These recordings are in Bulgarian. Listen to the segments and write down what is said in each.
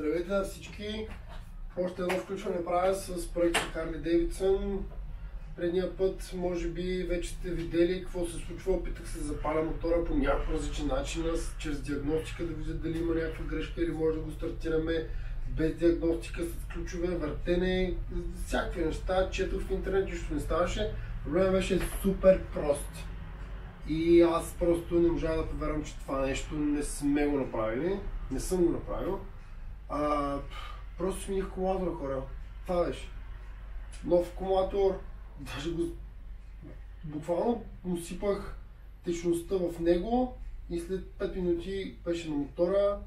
Здравейте на всички! Още едно включване правя с проекта Харли Дейвидсън. Предния път, може би, вече сте видели какво се случва. Опитах се да запаля мотора по някакъв различен начин, чрез диагностика, да видя дали има някаква грешка или може да го стартираме без диагностика, с ключове, въртене, всякакви неща. Четох в интернет, нищо не ставаше. Проблемът беше супер прост. И аз просто не можах да повярвам, че това нещо не сме го направили. Не съм го направил. Просто смених акумулатора, хора. Това беше. Нов акумулатор. Даже го... буквално му сипах течността в него и след 5 минути беше на мотора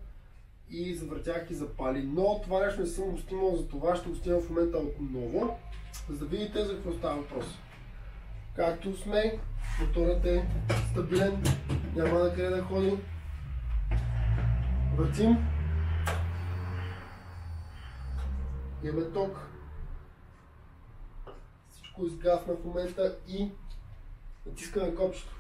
и завъртях и запали. Но това нещо не съм го снимал, за това ще го снимам в момента отново, за да видите за какво става въпрос. Както сме, моторът е стабилен, няма на къде да ходи. Въртим. Имаме ток. Всичко изгасна в момента и натискаме копчето.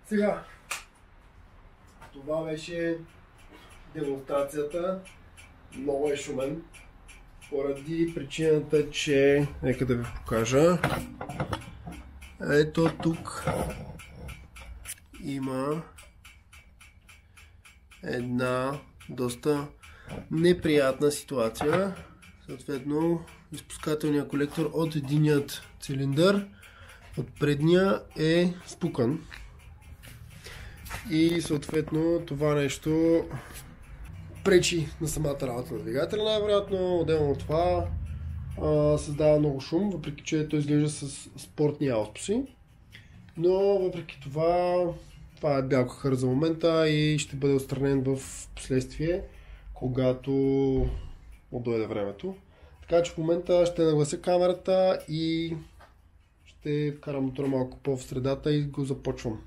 Сега, това беше демонстрацията. Много е шумен, поради причината, че... Нека да ви покажа. Ето тук има една доста неприятна ситуация. Съответно, изпускателният колектор от единият цилиндър, от предния е спукан. И съответно това нещо пречи на самата работа на двигателя, най-вероятно. Отделно от това създава много шум, въпреки че той изглежда с спортни ауспуси. Но въпреки това, това е бял кахър за момента и ще бъде отстранен в последствие, когато дойде времето. Така че в момента ще наглася камерата и ще вкарам мотора малко по-в средата и го започвам.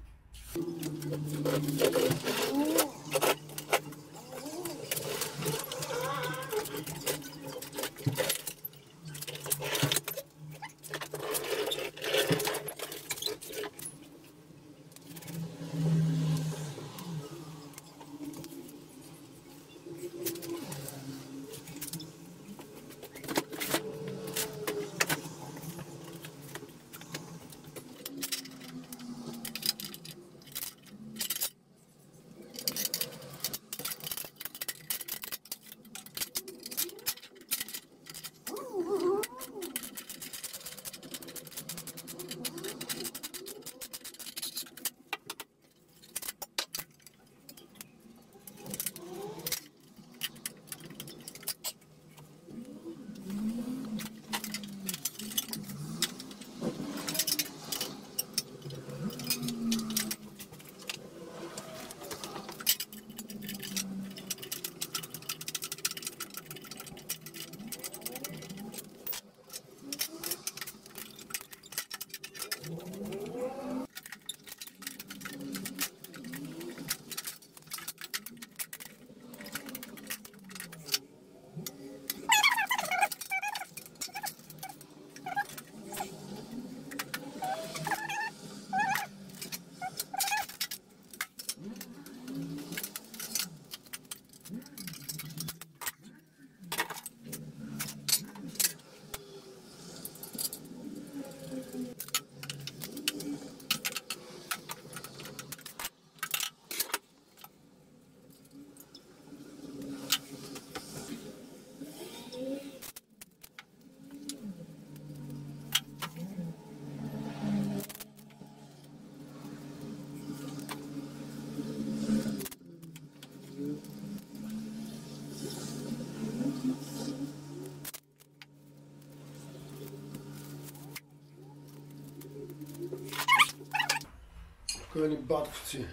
Обикновени батковци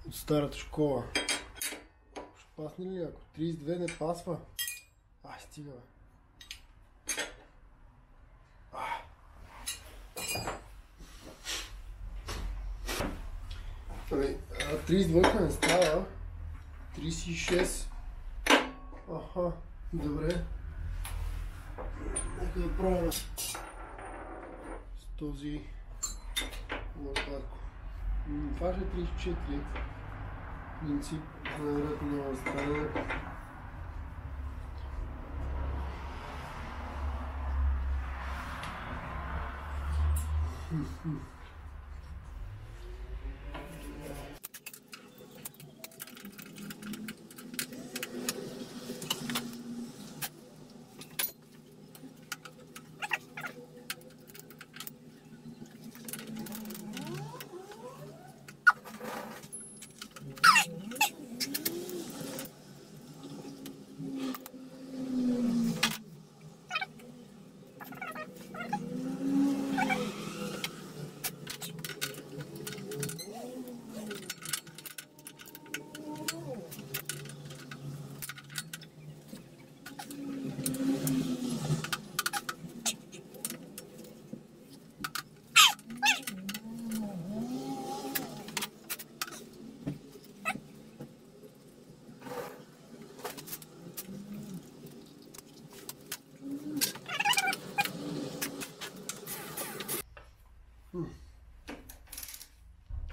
от старата школа. Ще пасне ли ако 32 не пасва? Ай, стига бе. Ами, 32 не става. 36. Аха, добре. Нека да пробваме с този лопатко. Това ще е 34. Принцип, най-вероятно няма да стане.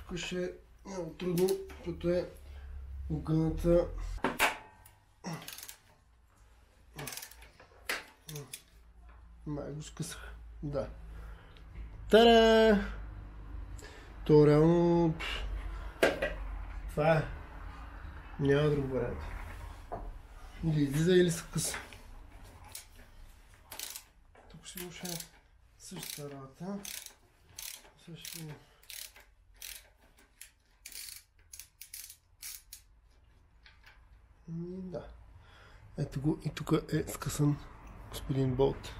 Тук ще е много трудно, защото е огъната. Май го скъсах. Да. Та-да! То реално... Това е. Няма друг вариант. Или излиза, или се къса. Тук ще го ще същата работа. Също... Да. Ето го и тук е скъсан господин Болт.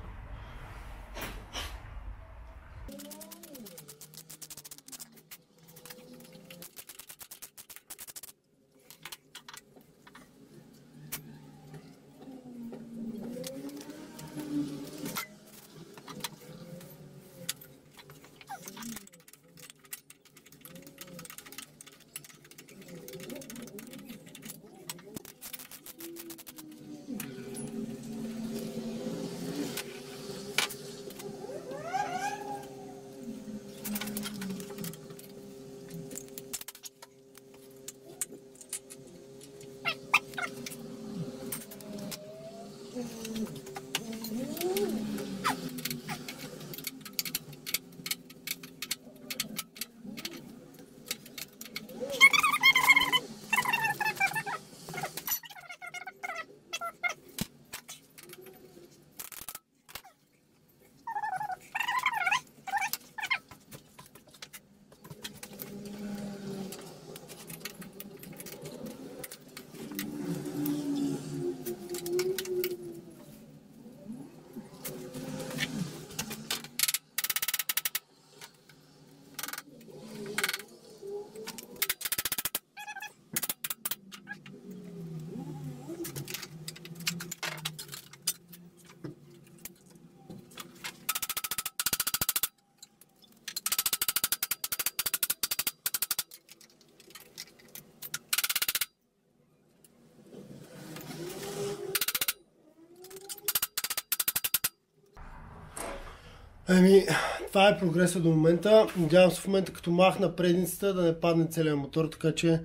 Ами, това е прогреса до момента. Надявам се в момента като махна предницата да не падне целият мотор, така че...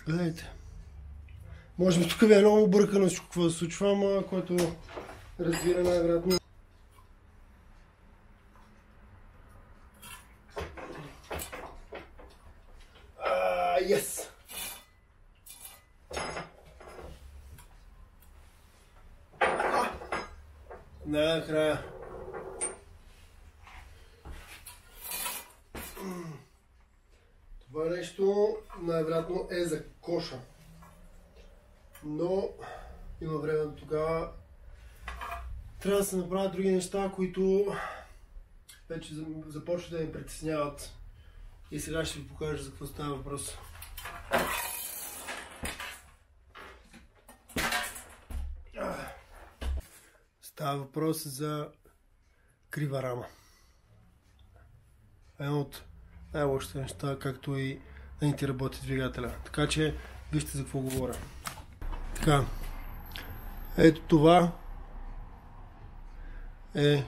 Гледайте. Може би тук ви е много объркано всичко какво да случва, ама което разбира най-вероятно. Yes! Накрая. Това нещо най-вероятно е за коша. Но има време до тогава. Трябва да се направят други неща, които вече започват да ми притесняват. И сега ще ви покажа за какво става въпрос. Става въпрос за крива рама. Едно от най-лошите неща, както и да не ти работи двигателя. Така че вижте за какво говоря. Така, ето това е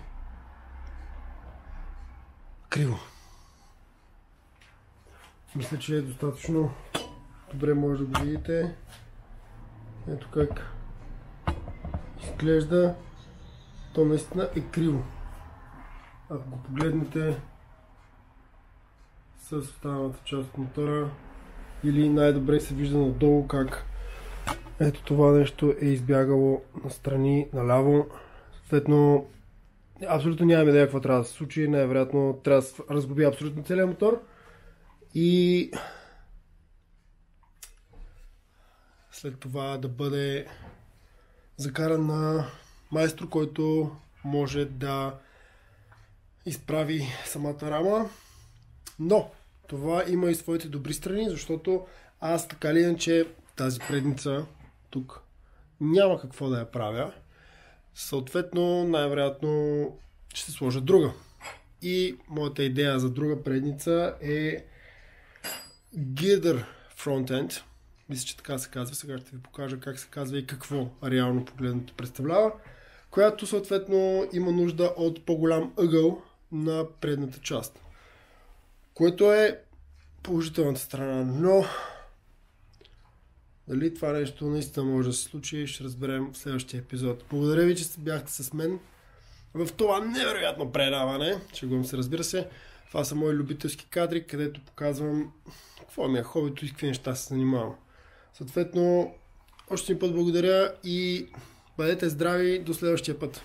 криво. Мисля, че е достатъчно добре може да го видите. Ето как изглежда. То наистина е криво. Ако го погледнете с останалата част от мотора, или най-добре се вижда надолу как ето това нещо е избягало настрани, наляво. Съответно, абсолютно нямам идея какво трябва да се случи. Най-вероятно трябва да се разглоби абсолютно целият мотор. И след това да бъде закаран на майстор, който може да изправи самата рама. Но това има и своите добри страни, защото аз така ли иначе тази предница тук няма какво да я правя. Съответно, най-вероятно ще сложа друга. И моята идея за друга предница е Girder Frontend. Мисля, че така се казва. Сега ще ви покажа как се казва и какво реално погледнато представлява. Която съответно има нужда от по-голям ъгъл на предната част. Което е положителната страна. Но дали това нещо наистина може да се случи, ще разберем в следващия епизод. Благодаря ви, че бяхте с мен в това невероятно предаване. Шегувам се, разбира се. Това са мои любителски кадри, където показвам какво ми е хобито и какви неща се занимавам. Съответно, още един път благодаря и бъдете здрави до следващия път.